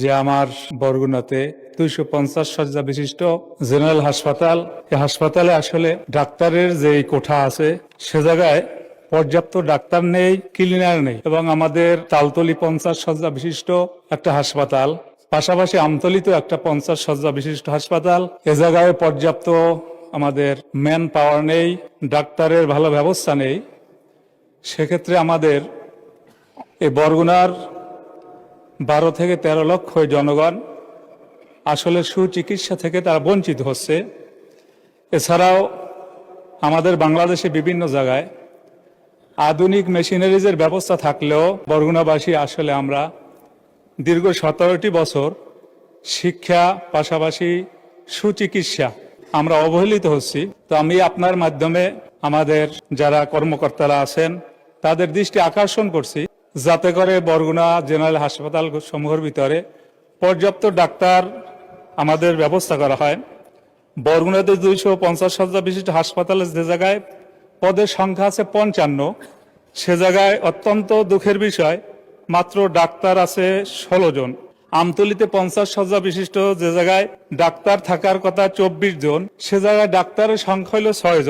যে আমার বরগুনাতে 250 শয্যা বিশিষ্ট জেনারেল হাসপাতাল, এই হাসপাতালে আসলে ডাক্তারের যে কোঠা আছে সে জায়গায় পর্যাপ্ত ডাক্তার নেই, ক্লিনার নেই, এবং আমাদের তালতলি 50 শয্যা বিশিষ্ট একটা হাসপাতাল, পাশাপাশি আমতলিতেও একটা 50 শয্যা বিশিষ্ট হাসপাতাল। এ জায়গায় পর্যাপ্ত আমাদের ম্যান পাওয়ার নেই, ডাক্তারের ভালো ব্যবস্থা নেই। সেক্ষেত্রে আমাদের এই বরগুনার 12 থেকে 13 লক্ষ জনগণ আসলে সুচিকিৎসা থেকে তারা বঞ্চিত হচ্ছে। এছাড়াও আমাদের বাংলাদেশে বিভিন্ন জায়গায় আধুনিক মেশিনারিজের ব্যবস্থা থাকলেও বরগুনাবাসী আসলে আমরা দীর্ঘ 17টি বছর শিক্ষা পাশাপাশি সুচিকিৎসা আমরা অবহেলিত হচ্ছি। তো আমি আপনার মাধ্যমে আমাদের যারা কর্মকর্তারা আছেন তাদের দৃষ্টি আকর্ষণ করছি, যাতে করে বরগুনা জেনারেল হাসপাতাল সমূহের ভিতরে পর্যাপ্ত ডাক্তার আমাদের ব্যবস্থা করা হয়। বরগুনাতে 250 শয্যা বিশিষ্ট হাসপাতালের যে জায়গায় পদের সংখ্যা আছে 55, সে জায়গায় অত্যন্ত দুঃখের বিষয় মাত্র ডাক্তার আছে 16 জন। আমতলিতে 50 শয্যা বিশিষ্ট যে জায়গায় ডাক্তার থাকার কথা 24 জন, সে জায়গায় ডাক্তারের সংখ্যা হলো 6 জন।